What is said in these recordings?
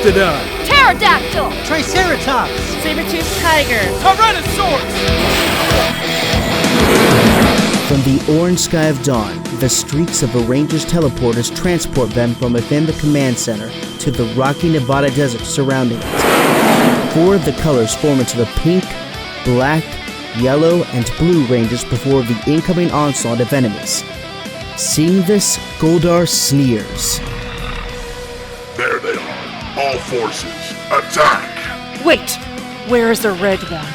Mastodon! Pterodactyl! Triceratops! Saber-toothed tiger! Tyrannosaurus! From the orange sky of dawn, the streaks of a ranger's teleporters transport them from within the command center to the rocky Nevada desert surrounding it. 4 of the colors form into the pink, black, yellow, and blue rangers before the incoming onslaught of enemies. Seeing this, Goldar sneers. There they are. All forces, attack! Wait! Where is the red one?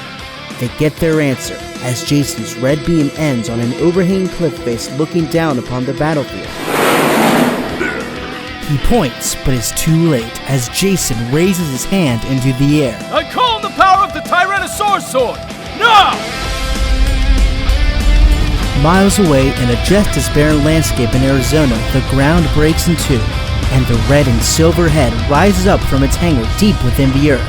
They get their answer as Jason's red beam ends on an overhanging cliff face looking down upon the battlefield. He points, but is too late as Jason raises his hand into the air. I call on the power of the Tyrannosaurus sword! Now! Miles away in a just as barren landscape in Arizona, the ground breaks in two, and the red and silver head rises up from its hangar deep within the earth.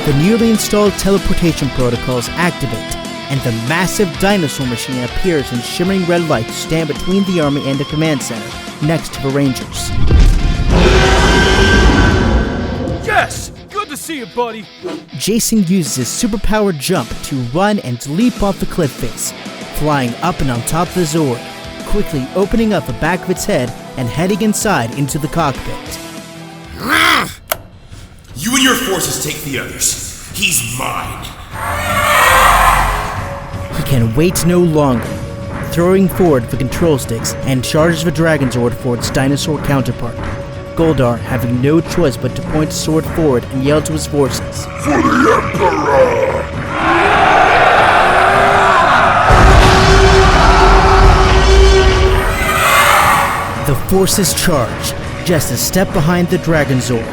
The newly installed teleportation protocols activate, and the massive dinosaur machine appears in shimmering red light to stand between the army and the command center, next to the Rangers. Yes! Good to see you, buddy! Jason uses his superpowered jump to run and leap off the cliff face, flying up and on top of the Zord, quickly opening up the back of its head and heading inside into the cockpit. You and your forces take the others. He's mine. He can wait no longer, throwing forward the control sticks and charges the Megazord for its dinosaur counterpart. Goldar, having no choice but to point his sword forward and yell to his forces. For the Emperor! The forces charge, just a step behind the Megazord.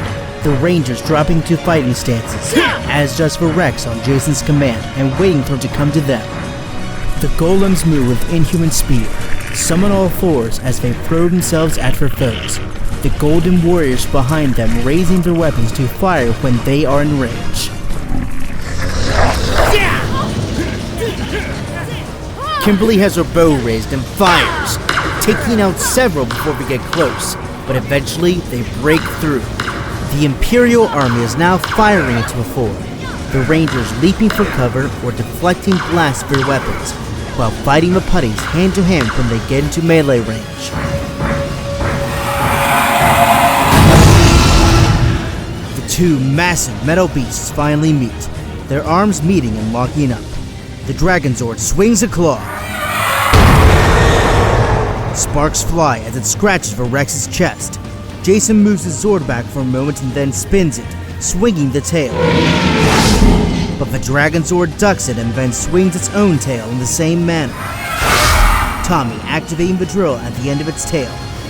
The Rangers dropping to fighting stances, as does the Rex on Jason's command and waiting for him to come to them. The golems move with inhuman speed, some on all fours as they throw themselves at their foes, the golden warriors behind them raising their weapons to fire when they are in range. Kimberly has her bow raised and fires, taking out several before they get close, but eventually they break through. The Imperial army is now firing into a fort, the Rangers leaping for cover or deflecting blasts with their weapons, while fighting the putties hand to hand when they get into melee range. The two massive metal beasts finally meet, their arms meeting and locking up. The Megazord swings a claw. Sparks fly as it scratches for Rex's chest. Jason moves his Zord back for a moment and then spins it, swinging the tail. But the Megazord ducks it and then swings its own tail in the same manner. Tommy activating the drill at the end of its tail,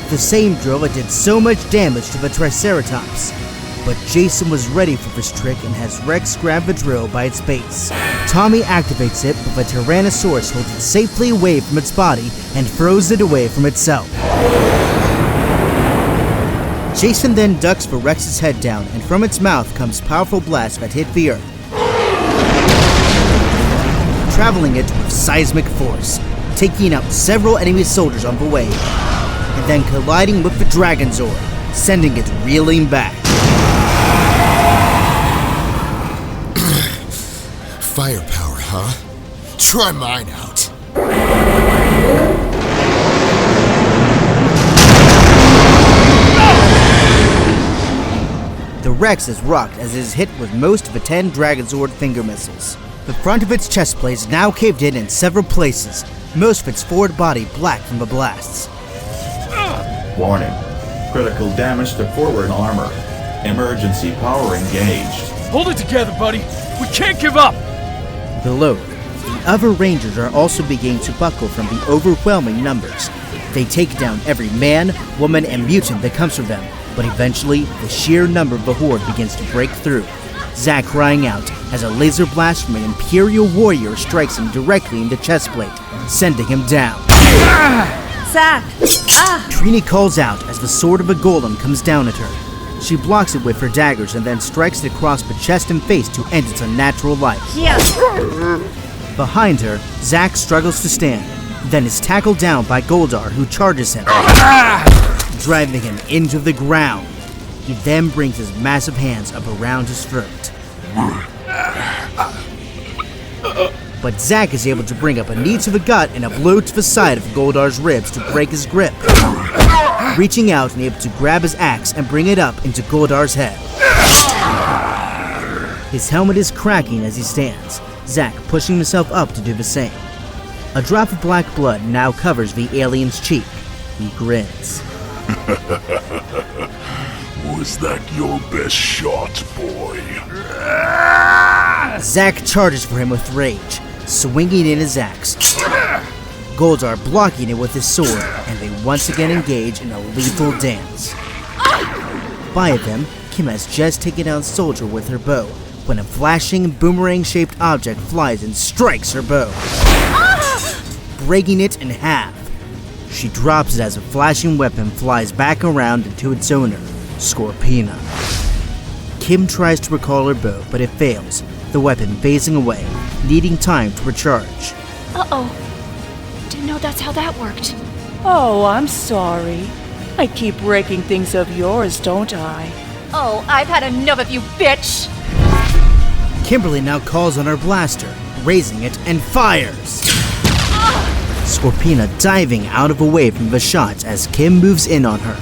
the same drill that did so much damage to the Triceratops. But Jason was ready for this trick and has Rex grab the drill by its base. Tommy activates it, but the Tyrannosaurus holds it safely away from its body and throws it away from itself. Jason then ducks for Rex's head down, and from its mouth comes powerful blasts that hit the earth, traveling it with seismic force, taking out several enemy soldiers on the way, and then colliding with the Megazord, sending it reeling back. Firepower, huh? Try mine out. The Rex is rocked as it is hit with most of the 10 Megazord finger missiles. The front of its chest plate is now caved in several places, most of its forward body black from the blasts. Warning. Critical damage to forward armor. Emergency power engaged. Hold it together, buddy! We can't give up! Below, the other Rangers are also beginning to buckle from the overwhelming numbers. They take down every man, woman, and mutant that comes from them, but eventually, the sheer number of the horde begins to break through. Zack crying out as a laser blast from an Imperial warrior strikes him directly in the chest plate, sending him down. Zack! Trini calls out as the sword of a golem comes down at her. She blocks it with her daggers and then strikes it across the chest and face to end its unnatural life. Yeah. Behind her, Zack struggles to stand, then is tackled down by Goldar, who charges him, driving him into the ground. He then brings his massive hands up around his throat. But Zack is able to bring up a knee to the gut and a blow to the side of Goldar's ribs to break his grip, reaching out and able to grab his axe and bring it up into Goldar's head. His helmet is cracking as he stands, Zack pushing himself up to do the same. A drop of black blood now covers the alien's cheek. He grins. Was that your best shot, boy? Zack charges for him with rage, swinging in his axe. Goldar blocking it with his sword, and they once again engage in a lethal dance. By them, Kim has just taken out Soldier with her bow, when a flashing, boomerang-shaped object flies and strikes her bow, breaking it in half. She drops it as a flashing weapon flies back around into its owner, Scorpina. Kim tries to recall her bow, but it fails, the weapon phasing away, needing time to recharge. Uh-oh. Didn't know that's how that worked. Oh, I'm sorry. I keep breaking things of yours, don't I? Oh, I've had enough of you, bitch! Kimberly now calls on her blaster, raising it, and fires. Scorpina diving out of away from the shots as Kim moves in on her.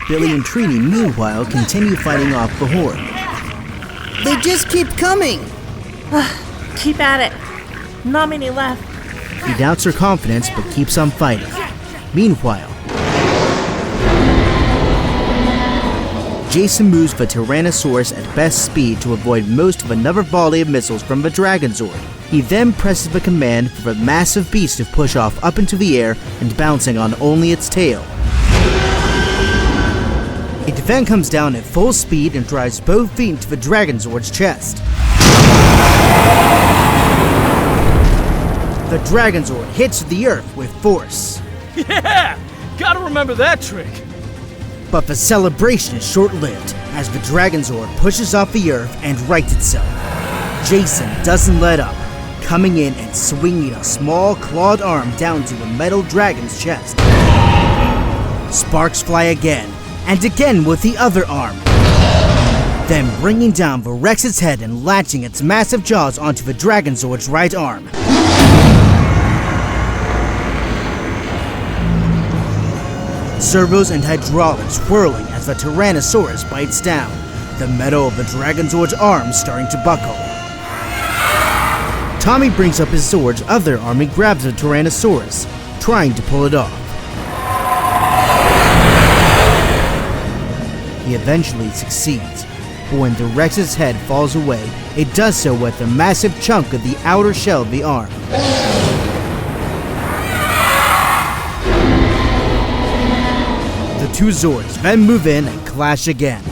Billy and Trini, meanwhile, continue fighting off the horde. They just keep coming! Keep at it. Not many left. He doubts her confidence but keeps on fighting. Meanwhile, Jason moves the Tyrannosaurus at best speed to avoid most of another volley of missiles from the Megazord. He then presses the command for the massive beast to push off up into the air and bouncing on only its tail. It then comes down at full speed and drives both feet into the Dragonzord's chest. The Dragonzord hits the earth with force. Yeah! Gotta remember that trick. But the celebration is short-lived as the Dragonzord pushes off the earth and rights itself. Jason doesn't let up, coming in and swinging a small clawed arm down to the metal dragon's chest. Sparks fly again, and again with the other arm. Then bringing down the Rex's head and latching its massive jaws onto the Dragonzord's right arm. Servos and hydraulics whirling as the Tyrannosaurus bites down, the metal of the Dragonzord's arm starting to buckle. Tommy brings up his sword's other arm and grabs the Tyrannosaurus, trying to pull it off. He eventually succeeds, but when the Rex's head falls away, it does so with a massive chunk of the outer shell of the arm. The two Zords then move in and clash again.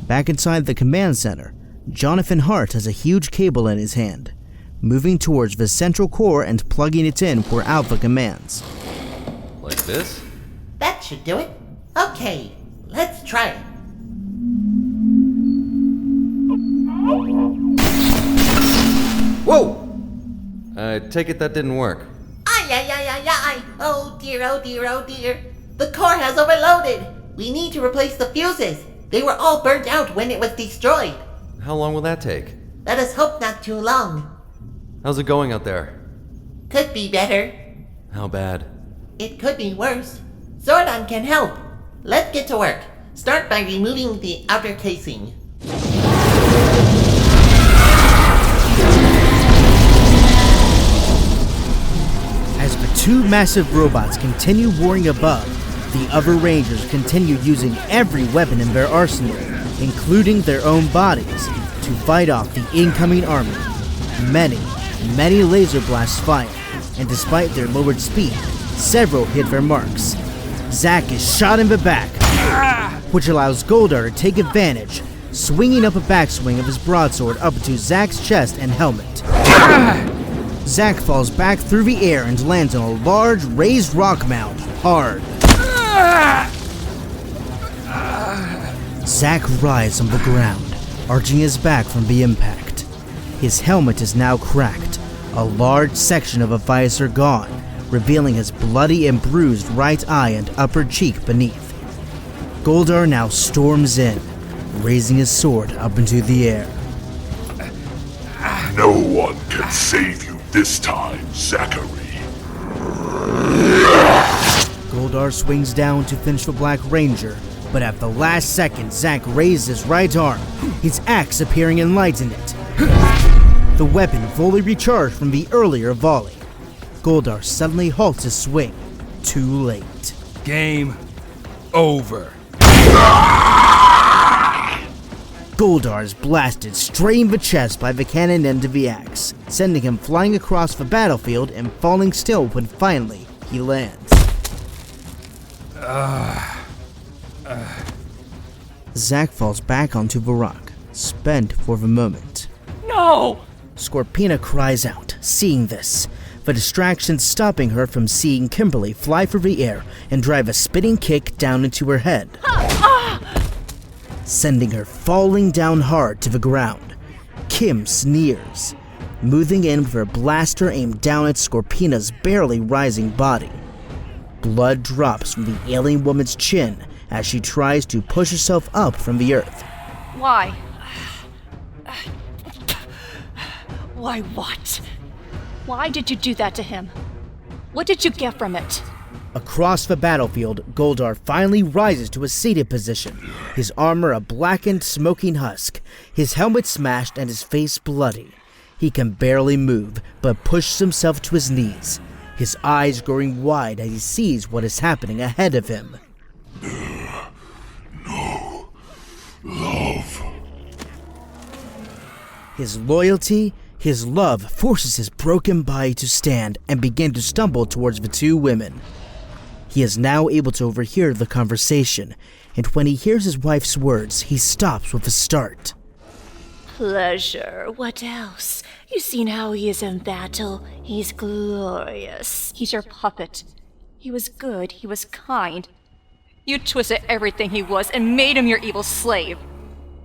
Back inside the command center, Jonathan Hart has a huge cable in his hand, moving towards the central core and plugging it in for alpha commands. Like this? That should do it. Okay, let's try it. Whoa! I take it that didn't work. Ay. Oh dear, oh dear, oh dear. The core has overloaded. We need to replace the fuses. They were all burnt out when it was destroyed. How long will that take? Let us hope not too long. How's it going out there? Could be better. How bad? It could be worse. Zordon can help. Let's get to work. Start by removing the outer casing. As the two massive robots continue warring above, the other Rangers continue using every weapon in their arsenal, including their own bodies, to fight off the incoming army. Many laser blasts fire, and despite their lowered speed, several hit their marks. Zack is shot in the back, which allows Goldar to take advantage, swinging up a backswing of his broadsword up to Zack's chest and helmet. Zack falls back through the air and lands on a large raised rock mound, hard. Zack writhes on the ground, arching his back from the impact. His helmet is now cracked, a large section of a visor gone, revealing his bloody and bruised right eye and upper cheek beneath. Goldar now storms in, raising his sword up into the air. No one can save you this time, Zachary. Goldar swings down to finish the Black Ranger, but at the last second, Zack raises his right arm, his axe appearing enlightened it. The weapon fully recharged from the earlier volley. Goldar suddenly halts his swing. Too late. Game over. Goldar is blasted straight in the chest by the cannon end of the axe, sending him flying across the battlefield and falling still when finally he lands. Zack falls back onto the rock, spent for the moment. No! Scorpina cries out, seeing this, the distraction stopping her from seeing Kimberly fly through the air and drive a spinning kick down into her head, sending her falling down hard to the ground. Kim sneers, moving in with her blaster aimed down at Scorpina's barely rising body. Blood drops from the alien woman's chin as she tries to push herself up from the earth. Why? Why what? Why did you do that to him? What did you get from it? Across the battlefield, Goldar finally rises to a seated position, his armor a blackened, smoking husk, his helmet smashed and his face bloody. He can barely move, but pushes himself to his knees, his eyes growing wide as he sees what is happening ahead of him. No. Love. His loyalty, his love forces his broken body to stand and begin to stumble towards the two women. He is now able to overhear the conversation, and when he hears his wife's words, he stops with a start. Pleasure. What else? You've seen how he is in battle. He's glorious. He's your puppet. He was good. He was kind. You twisted everything he was and made him your evil slave.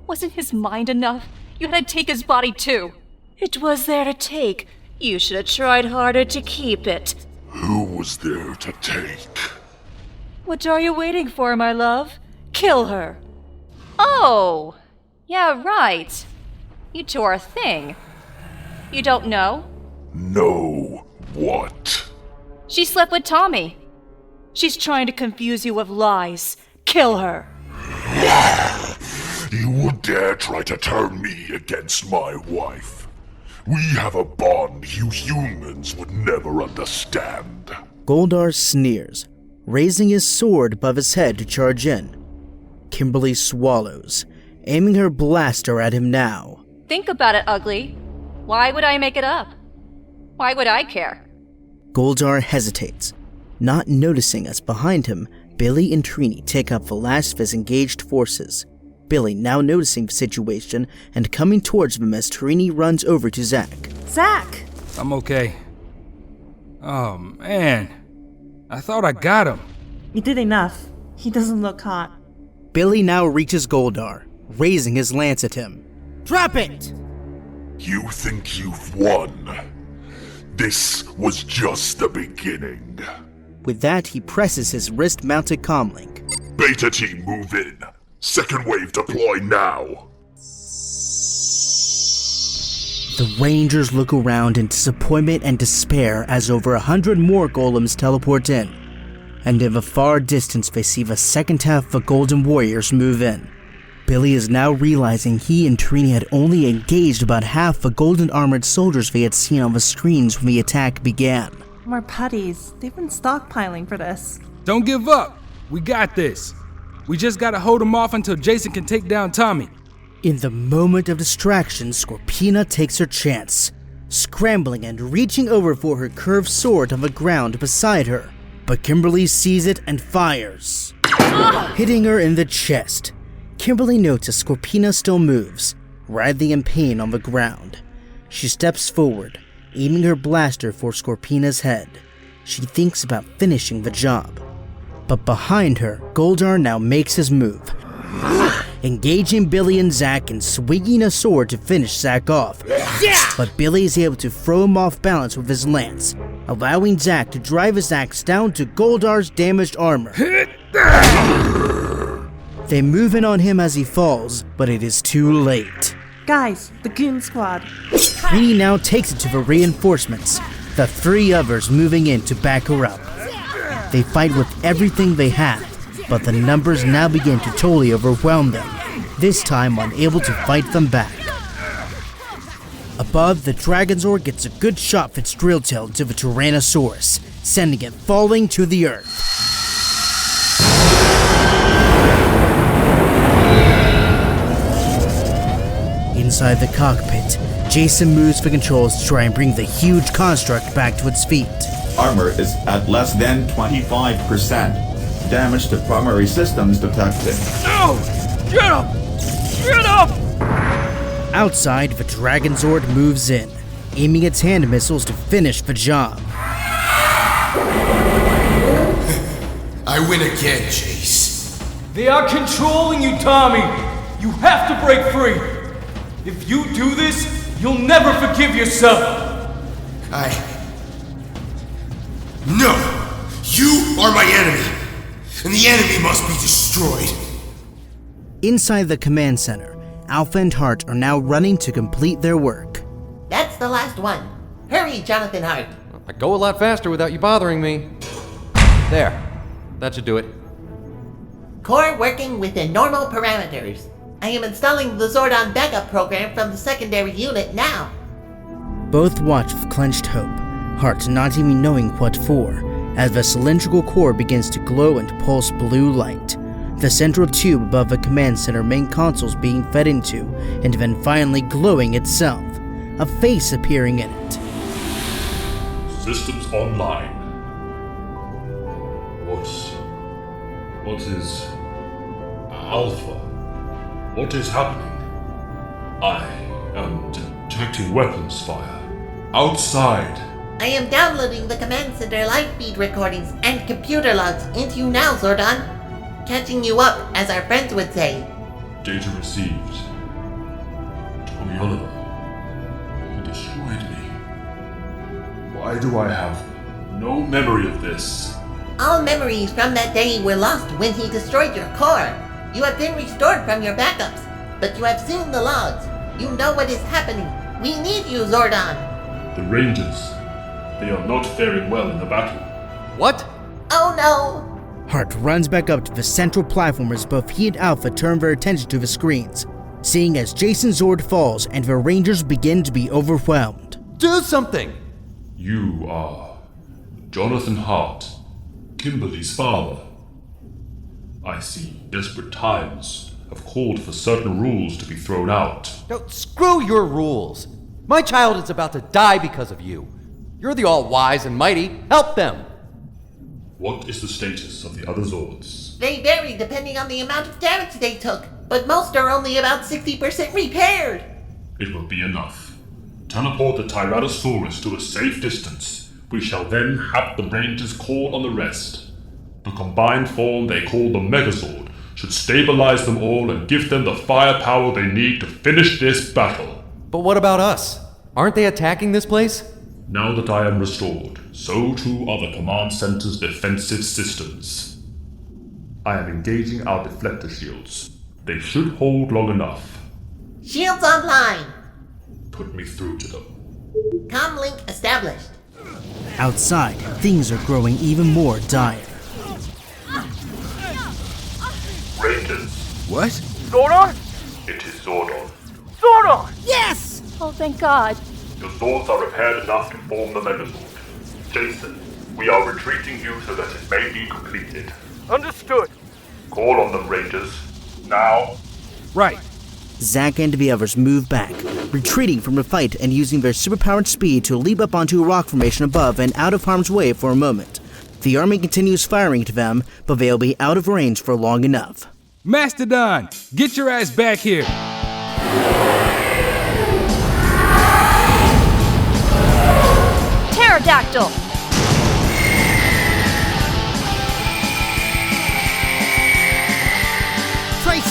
Wasn't his mind enough? You had to take his body too. It was there to take. You should have tried harder to keep it. Who was there to take? What are you waiting for, my love? Kill her. Oh, yeah, right. You two are a thing. You don't know? No. What? She slept with Tommy. She's trying to confuse you with lies. Kill her. You would dare try to turn me against my wife? We have a bond you humans would never understand. Goldar sneers, raising his sword above his head to charge in. Kimberly swallows, aiming her blaster at him now. Think about it, ugly. Why would I make it up? Why would I care? Goldar hesitates, not noticing as behind him, Billy and Trini take up the last of his engaged forces. Billy now noticing the situation and coming towards them as Trini runs over to Zack. Zack! I'm okay. Oh, man. I thought I got him. You did enough. He doesn't look hot. Billy now reaches Goldar, raising his lance at him. Drop it! You think you've won? This was just the beginning. With that, he presses his wrist-mounted comlink. Beta team, move in. Second wave deploy now. The Rangers look around in disappointment and despair as over 100 more golems teleport in. And in the far distance they see the second half of the Golden Warriors move in. Billy is now realizing he and Trini had only engaged about half the golden armored soldiers they had seen on the screens when the attack began. More putties. They've been stockpiling for this. Don't give up. We got this. We just gotta hold him off until Jason can take down Tommy. In the moment of distraction, Scorpina takes her chance, scrambling and reaching over for her curved sword on the ground beside her. But Kimberly sees it and fires, hitting her in the chest. Kimberly notes Scorpina still moves, writhing in pain on the ground. She steps forward, aiming her blaster for Scorpina's head. She thinks about finishing the job. But behind her, Goldar now makes his move, engaging Billy and Zack and swinging a sword to finish Zack off. But Billy is able to throw him off balance with his lance, allowing Zack to drive his axe down to Goldar's damaged armor. They move in on him as he falls, but it is too late. Guys, the Goon Squad. Trini now takes it to the reinforcements, the 3 others moving in to back her up. They fight with everything they have, but the numbers now begin to totally overwhelm them, this time unable to fight them back. Above, the Megazord gets a good shot for its drill tail into the Tyrannosaurus, sending it falling to the earth. Inside the cockpit, Jason moves the controls to try and bring the huge construct back to its feet. Armor is at less than 25%. Damage to primary systems detected. No! Get up! Get up! Outside, the Megazord moves in, aiming its hand missiles to finish the job. I win again, Chase. They are controlling you, Tommy. You have to break free. If you do this, you'll never forgive yourself. No! You are my enemy, and the enemy must be destroyed. Inside the command center, Alpha and Hart are now running to complete their work. That's the last one. Hurry, Jonathan Hart. I go a lot faster without you bothering me. There. That should do it. Core working within normal parameters. I am installing the Zordon backup program from the secondary unit now. Both watch with clenched hope, Hart not even knowing what for, as the cylindrical core begins to glow and pulse blue light. The central tube above the command center main console is being fed into, and then finally glowing itself, a face appearing in it. Systems online. What is Alpha? What is happening? I am detecting weapons fire. Outside. I am downloading the command center live feed recordings and computer logs into you now, Zordon. Catching you up, as our friends would say. Data received. Tommy Oliver. He destroyed me. Why do I have no memory of this? All memories from that day were lost when he destroyed your core. You have been restored from your backups, but you have seen the logs. You know what is happening. We need you, Zordon. The Rangers. They are not faring well in the battle. What? Oh no! Hart runs back up to the central platform as both he and Alpha turn their attention to the screens, seeing as Jason's Zord falls and the Rangers begin to be overwhelmed. Do something! You are Jonathan Hart, Kimberly's father. I see desperate times have called for certain rules to be thrown out. No, screw your rules. My child is about to die because of you. You're the all-wise and mighty. Help them! What is the status of the other Zords? They vary depending on the amount of damage they took, but most are only about 60% repaired. It will be enough. Teleport the Tyrannosaurus to a safe distance. We shall then have the Rangers call on the rest. The combined form they call the Megazord should stabilize them all and give them the firepower they need to finish this battle. But what about us? Aren't they attacking this place? Now that I am restored, so too are the command center's defensive systems. I am engaging our deflector shields. They should hold long enough. Shields online. Put me through to them. Comlink established. Outside, things are growing even more dire. Rangers. What? Zordon? It is Zordon. Zordon! Yes! Oh, thank God. Your Zords are repaired enough to form the Megazord. Jason, we are retreating you so that it may be completed. Understood. Call on them, Rangers. Now. Right. Zack and the others move back, retreating from the fight and using their superpowered speed to leap up onto a rock formation above and out of harm's way for a moment. The army continues firing to them, but they'll be out of range for long enough. Mastodon, get your ass back here. Pterodactyl!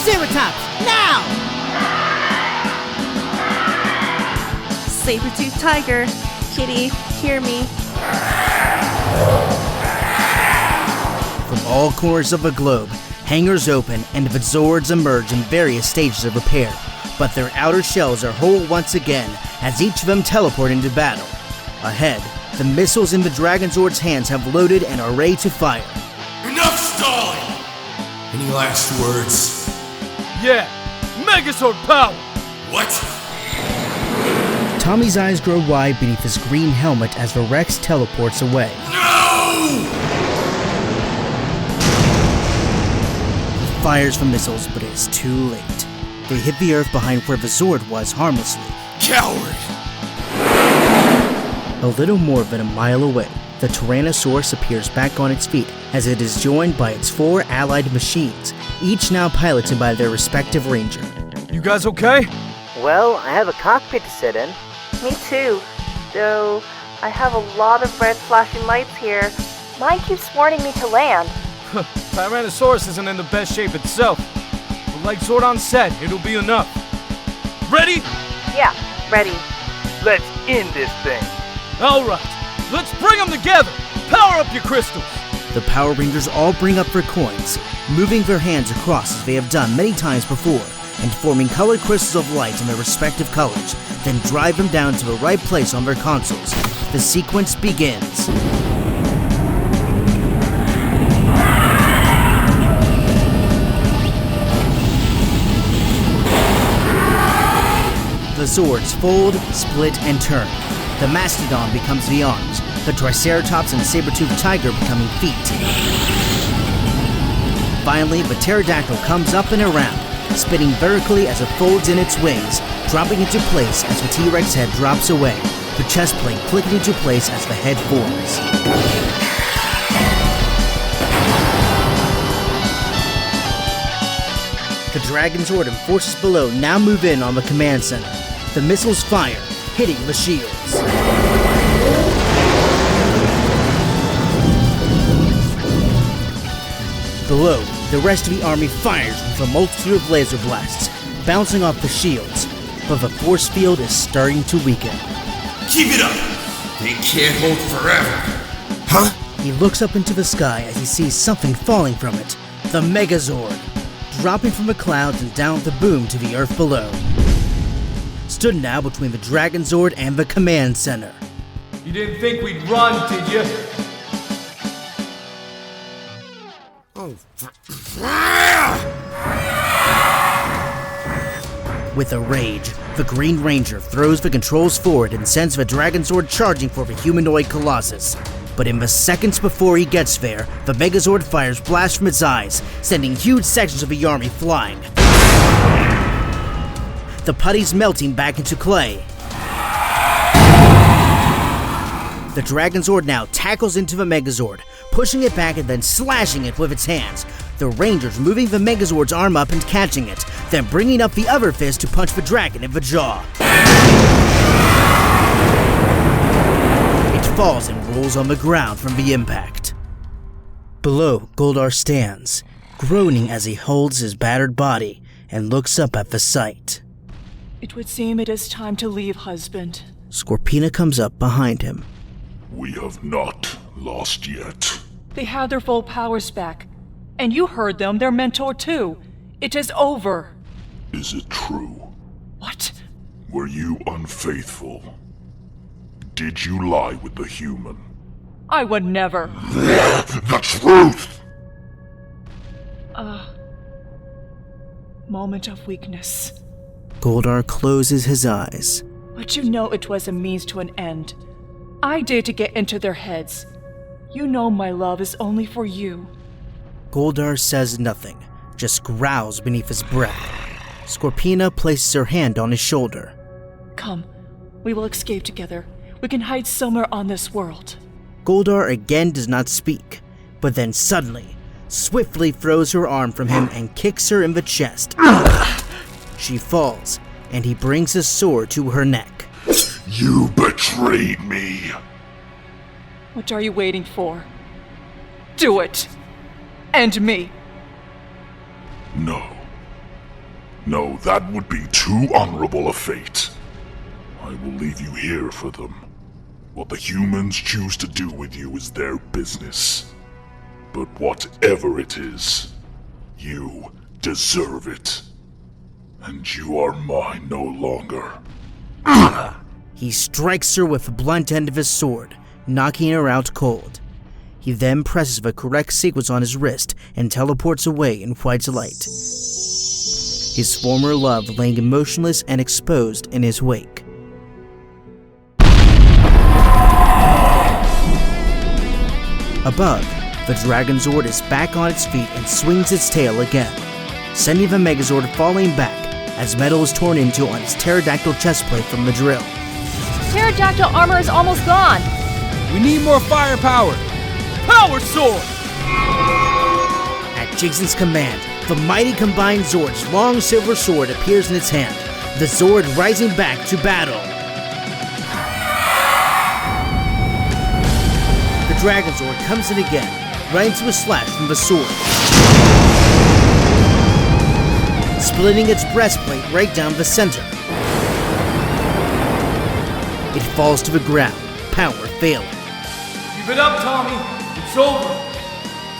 Triceratops, now! Saber-toothed tiger. Kitty, hear me. From all corners of the globe, hangars open and the Zords emerge in various stages of repair, but their outer shells are whole once again as each of them teleport into battle. Ahead, the missiles in the Dragonzord's hands have loaded and are ready to fire. Enough stalling! Any last words? Yeah, Megazord power! What? Tommy's eyes grow wide beneath his green helmet as the Rex teleports away. No! He fires the missiles, but it is too late. They hit the earth behind where the Zord was harmlessly. Coward! A little more than a mile away, the Tyrannosaurus appears back on its feet as it is joined by its 4 allied machines, each now piloted by their respective ranger. You guys okay? Well, I have a cockpit to sit in. Me too. Though, I have a lot of red flashing lights here. Mine keeps warning me to land. Tyrannosaurus isn't in the best shape itself. But like Zordon said, it'll be enough. Ready? Yeah, ready. Let's end this thing. Alright, let's bring them together! Power up your crystals! The Power Rangers all bring up their coins, moving their hands across as they have done many times before, and forming colored crystals of light in their respective colors, then drive them down to the right place on their consoles. The sequence begins. The Zords fold, split, and turn. The Mastodon becomes the arms, the Triceratops and Saber-toothed Tiger becoming feet. Finally, the Pterodactyl comes up and around, spinning vertically as it folds in its wings, dropping into place as the T-Rex head drops away, the chest plate clicking into place as the head forms. The Dragonzord and forces below now move in on the command center. The missiles fire, hitting the shields. Below, the rest of the army fires with a multitude of laser blasts, bouncing off the shields, but the force field is starting to weaken. Keep it up! They can't hold forever. Huh? He looks up into the sky as he sees something falling from it. The Megazord, dropping from the clouds and down the boom to the earth below. Stood now between the Dragonzord and the command center. You didn't think we'd run, did you? With a rage, the Green Ranger throws the controls forward and sends the Dragonzord charging for the humanoid Colossus. But in the seconds before he gets there, the Megazord fires blasts from its eyes, sending huge sections of the army flying. The putties melting back into clay. The Dragonzord now tackles into the Megazord, pushing it back and then slashing it with its hands. The Rangers moving the Megazord's arm up and catching it, then bringing up the other fist to punch the dragon in the jaw. It falls and rolls on the ground from the impact. Below, Goldar stands, groaning as he holds his battered body and looks up at the sight. It would seem it is time to leave, husband. Scorpina comes up behind him. We have not lost yet. They have their full powers back. And you heard them, their mentor too. It is over. Is it true? What? Were you unfaithful? Did you lie with the human? I would never. The truth! Moment of weakness. Goldar closes his eyes. But you know it was a means to an end. I did to get into their heads. You know my love is only for you. Goldar says nothing, just growls beneath his breath. Scorpina places her hand on his shoulder. Come, we will escape together. We can hide somewhere on this world. Goldar again does not speak, but then suddenly, swiftly throws her arm from him and kicks her in the chest. She falls, and he brings his sword to her neck. You betrayed me! What are you waiting for? Do it! End me! No. No, that would be too honorable a fate. I will leave you here for them. What the humans choose to do with you is their business. But whatever it is, you deserve it. And you are mine no longer. He strikes her with the blunt end of his sword, knocking her out cold. He then presses the correct sequence on his wrist and teleports away in white light. His former love laying motionless and exposed in his wake. Above, the Dragon Zord is back on its feet and swings its tail again, sending the Megazord falling back as metal is torn into on its pterodactyl chestplate from the drill. Pterodactyl armor is almost gone. We need more firepower. Power Sword! At Jason's command, the mighty combined Zord's long silver sword appears in its hand, the Zord rising back to battle. The Dragon Zord comes in again, right into a slash from the sword, splitting its breastplate right down the center. It falls to the ground, power failing. Give it up, Tommy. It's over.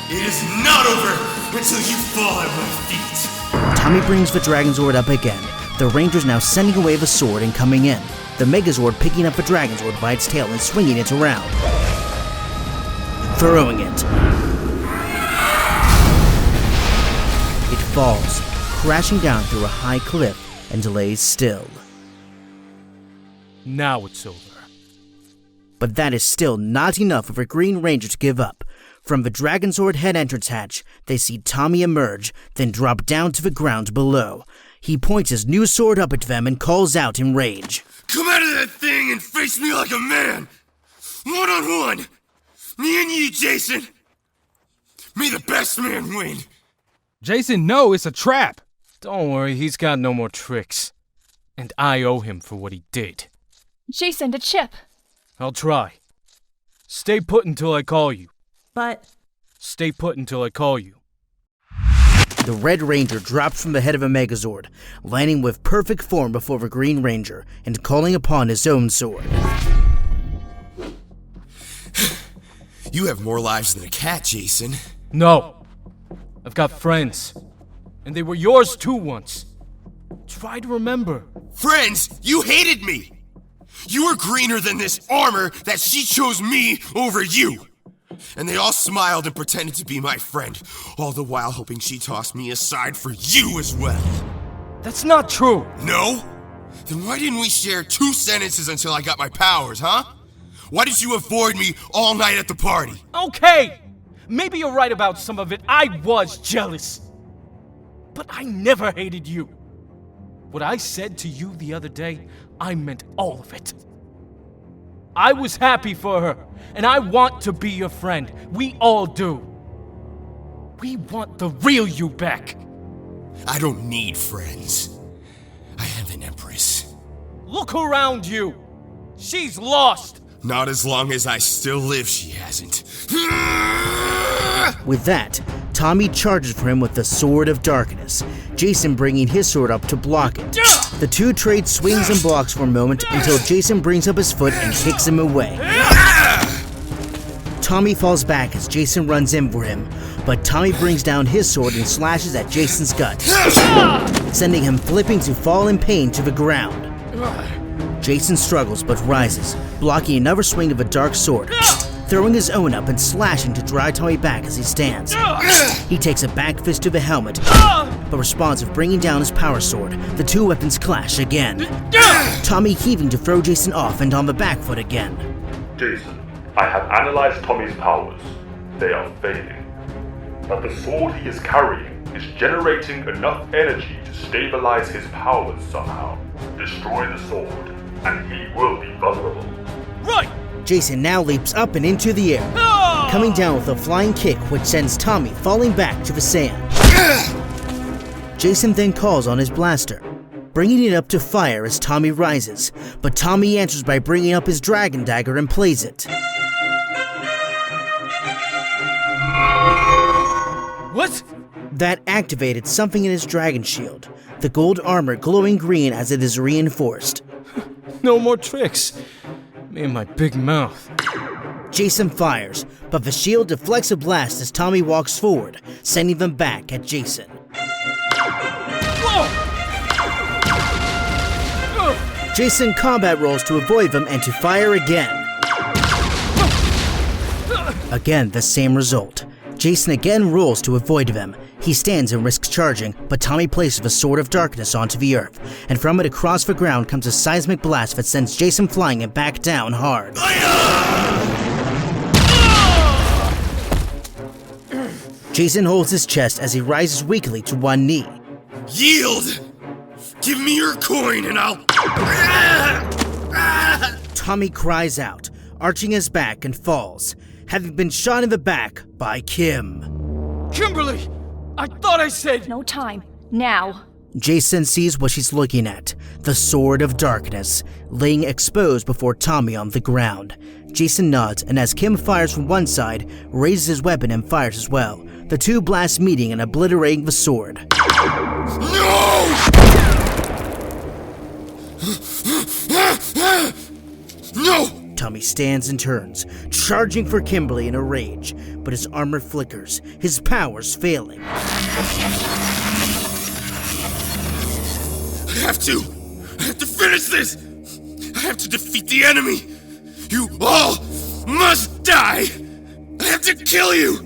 It is not over until you fall at my feet. Tommy brings the Dragon Zord up again, the Rangers now sending away the sword and coming in, the Megazord picking up the Dragon Zord by its tail and swinging it around, throwing it. It falls, crashing down through a high cliff and lays still. Now it's over. But that is still not enough for a Green Ranger to give up. From the Dragon Zord head entrance hatch, they see Tommy emerge, then drop down to the ground below. He points his new sword up at them and calls out in rage. Come out of that thing and face me like a man! One-on-one! Me and you, Jason! May the best man win! Jason, no, it's a trap! Don't worry, he's got no more tricks. And I owe him for what he did. Jason, to Chip. I'll try. Stay put until I call you. But... Stay put until I call you. The Red Ranger drops from the head of a Megazord, landing with perfect form before the Green Ranger and calling upon his own sword. You have more lives than a cat, Jason. No. I've got friends. And they were yours too once. Try to remember. Friends? You hated me! You were greener than this armor that she chose me over you! And they all smiled and pretended to be my friend, all the while hoping she tossed me aside for you as well. That's not true! No? Then why didn't we share 2 sentences until I got my powers, huh? Why did you avoid me all night at the party? Okay! Maybe you're right about some of it. I was jealous. But I never hated you. What I said to you the other day, I meant all of it. I was happy for her, and I want to be your friend. We all do. We want the real you back. I don't need friends. I have an empress. Look around you. She's lost. Not as long as I still live, she hasn't. With that, Tommy charges for him with the Sword of Darkness, Jason bringing his sword up to block it. The two trade swings and blocks for a moment until Jason brings up his foot and kicks him away. Tommy falls back as Jason runs in for him, but Tommy brings down his sword and slashes at Jason's gut, sending him flipping to fall in pain to the ground. Jason struggles but rises, blocking another swing of a dark sword, throwing his own up and slashing to drive Tommy back as he stands. He takes a back fist to the helmet, but responds with bringing down his power sword. The two weapons clash again, Tommy heaving to throw Jason off and on the back foot again. Jason, I have analyzed Tommy's powers. They are fading. But the sword he is carrying is generating enough energy to stabilize his powers somehow. Destroy the sword, and he will be vulnerable. Right! Jason now leaps up and into the air, coming down with a flying kick which sends Tommy falling back to the sand. Jason then calls on his blaster, bringing it up to fire as Tommy rises, but Tommy answers by bringing up his dragon dagger and plays it. What? That activated something in his dragon shield, the gold armor glowing green as it is reinforced. No more tricks. Me and my big mouth. Jason fires, but the shield deflects a blast as Tommy walks forward, sending them back at Jason. Whoa! Jason combat rolls to avoid them and to fire again. Again, the same result. Jason again rolls to avoid them. He stands and risks charging, but Tommy places a sword of darkness onto the earth, and from it across the ground comes a seismic blast that sends Jason flying and back down hard. Jason holds his chest as he rises weakly to one knee. Yield! Give me your coin and I'll... Tommy cries out, arching his back and falls, having been shot in the back by Kim. Kimberly! I thought I said... No time. Now. Jason sees what she's looking at, the Sword of Darkness, laying exposed before Tommy on the ground. Jason nods, and as Kim fires from one side, raises his weapon and fires as well, the two blasts meeting and obliterating the sword. No! No! Tommy stands and turns, charging for Kimberly in a rage, but his armor flickers, his powers failing. I have to finish this! I have to defeat the enemy! You all must die! I have to kill you!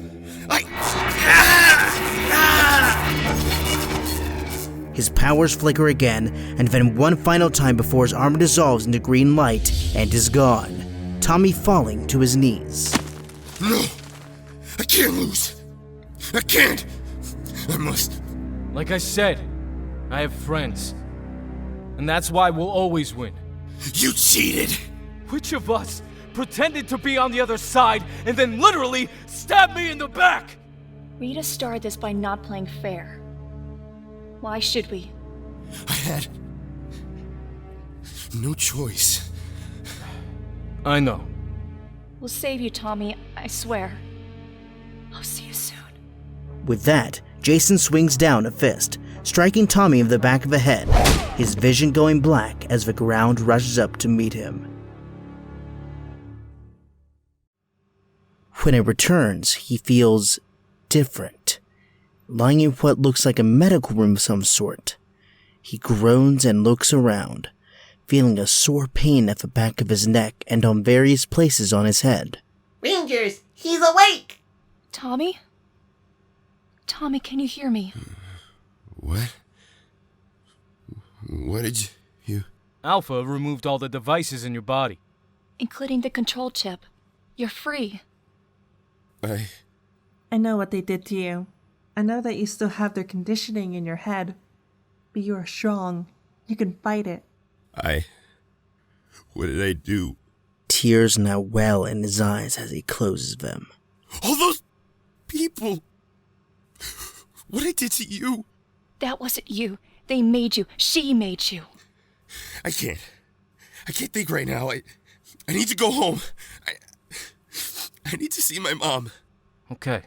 His powers flicker again, and then one final time before his armor dissolves into green light and is gone. Tommy falling to his knees. No! I can't lose! I can't! I must... Like I said, I have friends. And that's why we'll always win. You cheated! Which of us pretended to be on the other side and then literally stabbed me in the back? Rita started this by not playing fair. Why should we? I had... no choice. I know. We'll save you, Tommy, I swear. I'll see you soon. With that, Jason swings down a fist, striking Tommy in the back of the head, his vision going black as the ground rushes up to meet him. When it returns, he feels different, lying in what looks like a medical room of some sort. He groans and looks around, feeling a sore pain at the back of his neck and on various places on his head. Rangers, he's awake! Tommy? Tommy, can you hear me? What? What did you... Alpha removed all the devices in your body. Including the control chip. You're free. I know what they did to you. I know that you still have their conditioning in your head. But you are strong. You can fight it. What did I do? Tears now well in his eyes as he closes them. All those people! What I did to you! That wasn't you. They made you. She made you. I can't think right now. I need to go home. I need to see my mom. Okay,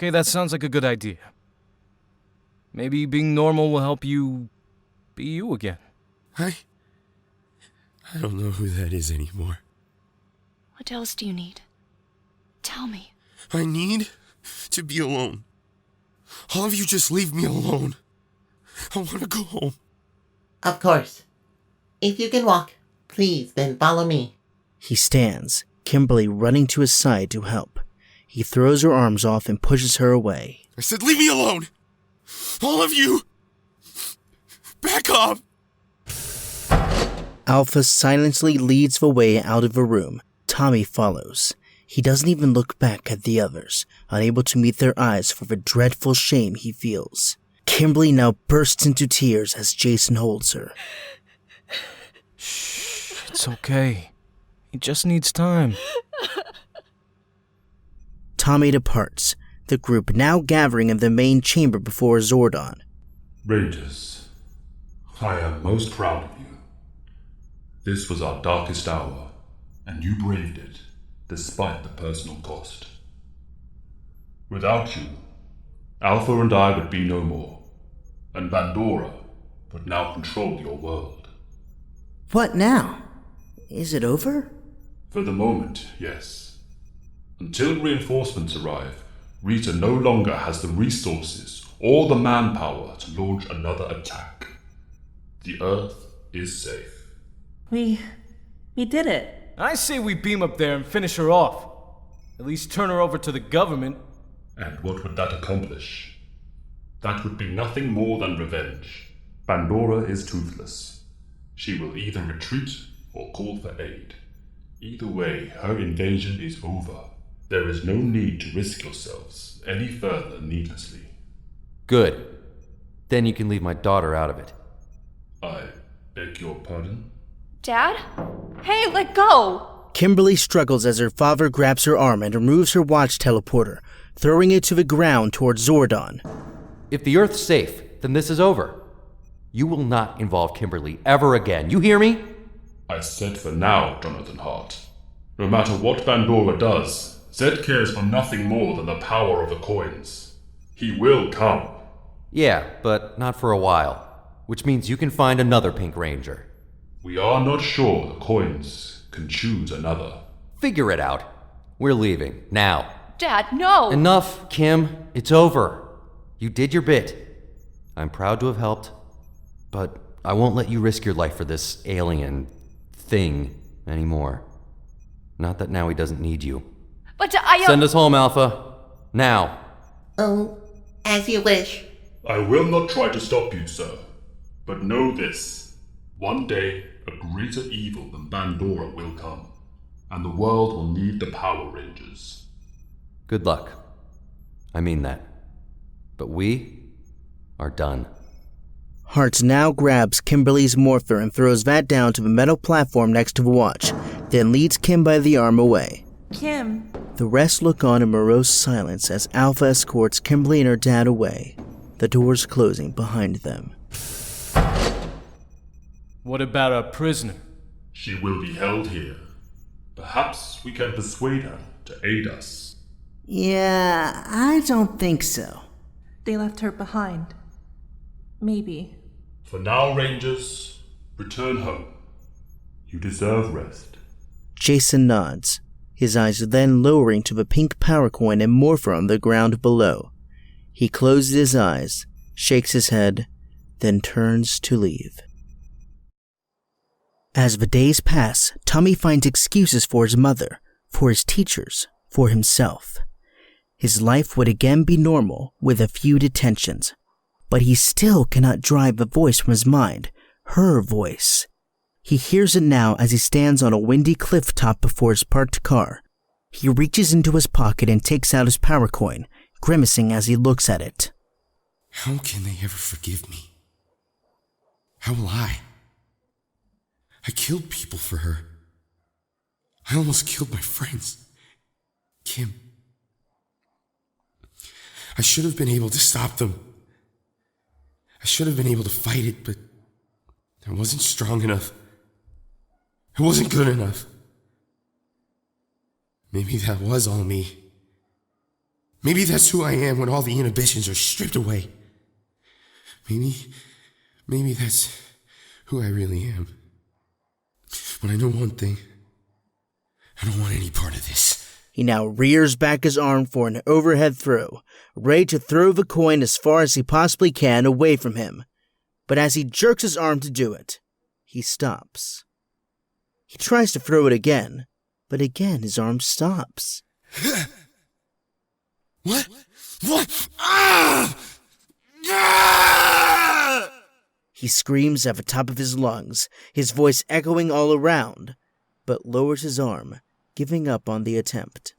that sounds like a good idea. Maybe being normal will help you be you again. I don't know who that is anymore. What else do you need? Tell me. I need to be alone. All of you just leave me alone. I want to go home. Of course. If you can walk, please then follow me. He stands, Kimberly running to his side to help. He throws her arms off and pushes her away. I said leave me alone! All of you! Back off! Alpha silently leads the way out of the room. Tommy follows. He doesn't even look back at the others, unable to meet their eyes for the dreadful shame he feels. Kimberly now bursts into tears as Jason holds her. Shh, it's okay. He just needs time. Tommy departs, the group now gathering in the main chamber before Zordon. Rangers, I am most proud of you. This was our darkest hour, and you braved it, despite the personal cost. Without you, Alpha and I would be no more, and Pandora would now control your world. What now? Is it over? For the moment, yes. Until reinforcements arrive, Rita no longer has the resources or the manpower to launch another attack. The Earth is safe. We did it. I say we beam up there and finish her off. At least turn her over to the government. And what would that accomplish? That would be nothing more than revenge. Pandora is toothless. She will either retreat or call for aid. Either way, her invasion is over. There is no need to risk yourselves any further needlessly. Good. Then you can leave my daughter out of it. I beg your pardon? Dad? Hey, let go! Kimberly struggles as her father grabs her arm and removes her watch teleporter, throwing it to the ground towards Zordon. If the Earth's safe, then this is over. You will not involve Kimberly ever again. You hear me? I said for now, Jonathan Hart. No matter what Pandora does, Zedd cares for nothing more than the power of the coins. He will come. Yeah, but not for a while. Which means you can find another Pink Ranger. We are not sure the coins can choose another. Figure it out. We're leaving, now. Dad, no! Enough, Kim. It's over. You did your bit. I'm proud to have helped, but I won't let you risk your life for this alien thing anymore. Not that now he doesn't need you. But Send us home, Alpha. Now. Oh, as you wish. I will not try to stop you, sir. But know this. One day, a greater evil than Pandora will come, and the world will need the Power Rangers. Good luck. I mean that. But we are done. Hart now grabs Kimberly's morpher and throws that down to the metal platform next to the watch, then leads Kim by the arm away. Kim. The rest look on in morose silence as Alpha escorts Kimberly and her dad away, the doors closing behind them. What about our prisoner? She will be held here. Perhaps we can persuade her to aid us. Yeah, I don't think so. They left her behind. Maybe. For now, Rangers, return home. You deserve rest. Jason nods, his eyes then lowering to the pink power coin and morpher on the ground below. He closes his eyes, shakes his head, then turns to leave. As the days pass, Tommy finds excuses for his mother, for his teachers, for himself. His life would again be normal with a few detentions, but he still cannot drive the voice from his mind, her voice. He hears it now as he stands on a windy cliff top before his parked car. He reaches into his pocket and takes out his power coin, grimacing as he looks at it. How can they ever forgive me? How will I? I killed people for her. I almost killed my friends. Kim. I should have been able to stop them. I should have been able to fight it, but I wasn't strong enough. I wasn't good enough. Maybe that was all me. Maybe that's who I am when all the inhibitions are stripped away. Maybe that's who I really am. But I know one thing. I don't want any part of this. He now rears back his arm for an overhead throw, ready to throw the coin as far as he possibly can away from him. But as he jerks his arm to do it, he stops. He tries to throw it again, but again his arm stops. What? What? Ah! Ah! He screams at the top of his lungs, his voice echoing all around, but lowers his arm, giving up on the attempt.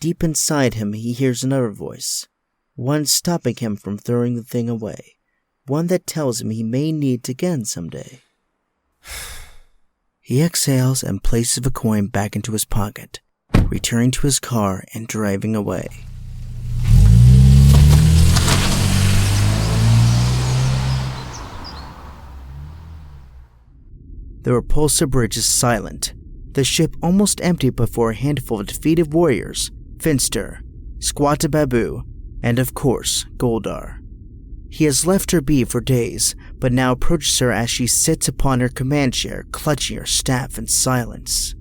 Deep inside him, he hears another voice, one stopping him from throwing the thing away, one that tells him he may need it again someday. He exhales and places the coin back into his pocket, returning to his car and driving away. The repulsor bridge is silent, the ship almost empty before a handful of defeated warriors, Finster, Squatta Babu, and of course, Goldar. He has left her be for days, but now approaches her as she sits upon her command chair, clutching her staff in silence.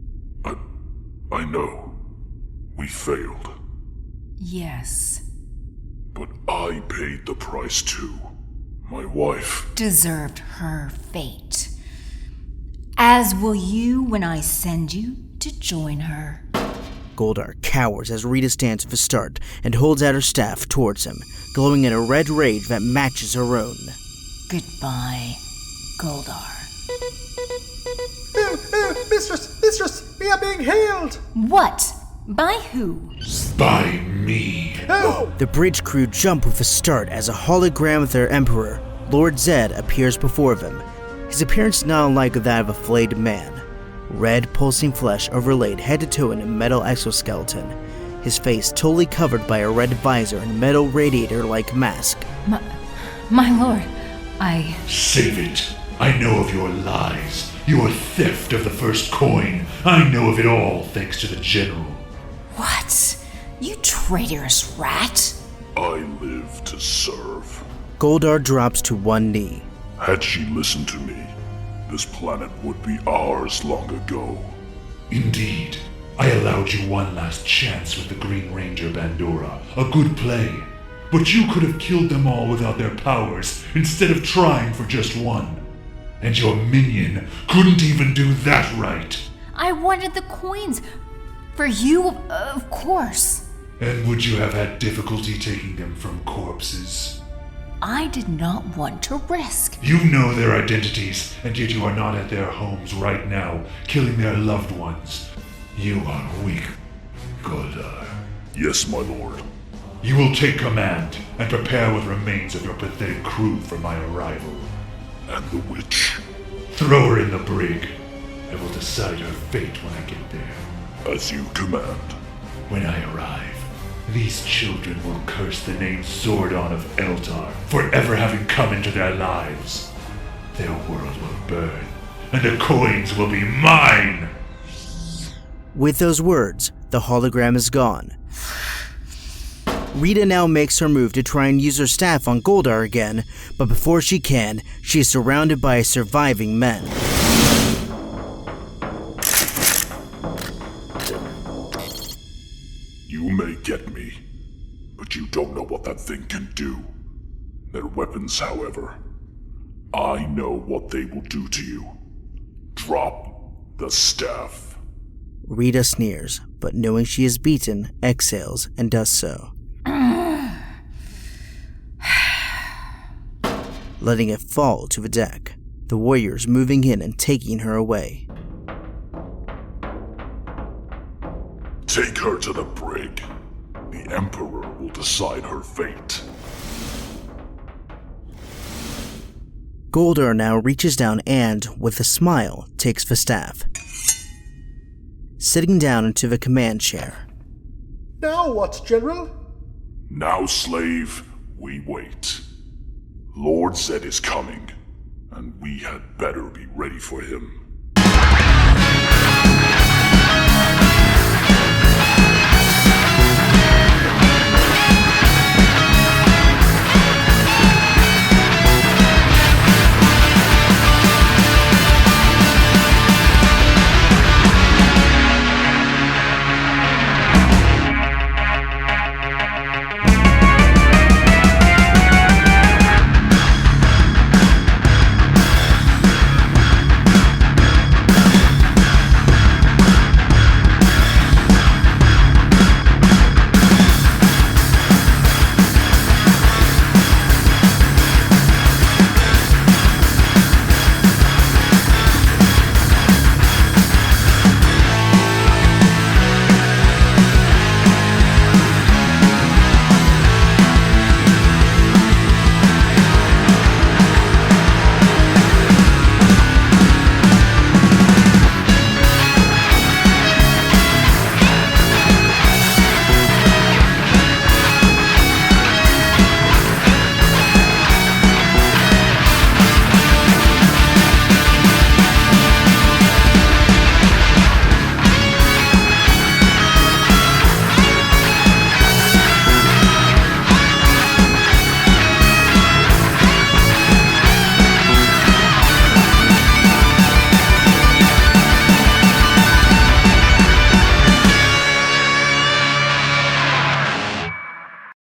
I know. We failed. Yes. But I paid the price too. My wife deserved her fate. As will you when I send you to join her. Goldar cowers as Rita stands with a start and holds out her staff towards him, glowing in a red rage that matches her own. Goodbye, Goldar. Mistress, we are being hailed! What? By who? By me. The bridge crew jump with a start as a hologram of their emperor, Lord Zedd, appears before them. His appearance not unlike that of a flayed man. Red, pulsing flesh overlaid head to toe in a metal exoskeleton. His face totally covered by a red visor and metal radiator-like mask. My lord, I... Save it. I know of your lies, your theft of the first coin. I know of it all, thanks to the general. What? You traitorous rat! I live to serve. Goldar drops to one knee. Had she listened to me, this planet would be ours long ago. Indeed. I allowed you one last chance with the Green Ranger Bandora. A good play. But you could have killed them all without their powers, instead of trying for just one. And your minion couldn't even do that right. I wanted the coins. For you, of course. And would you have had difficulty taking them from corpses? I did not want to risk. You know their identities, and yet you are not at their homes right now, killing their loved ones. You are weak, Goldar. Yes, my lord. You will take command, and prepare what remains of your pathetic crew for my arrival. And the witch? Throw her in the brig. I will decide her fate when I get there. As you command. When I arrive, these children will curse the name Zordon of Eldar for ever having come into their lives. Their world will burn, and the coins will be mine! With those words, the hologram is gone. Rita now makes her move to try and use her staff on Goldar again, but before she can, she is surrounded by surviving men. You may get me, but you don't know what that thing can do. Their weapons, however, I know what they will do to you. Drop the staff. Rita sneers, but knowing she is beaten, exhales and does so. Letting it fall to the deck, the warriors moving in and taking her away. Take her to the brig. The Emperor will decide her fate. Goldar now reaches down and, with a smile, takes the staff. Sitting down into the command chair. Now what, General? Now, slave, we wait. Lord Zedd is coming, and we had better be ready for him.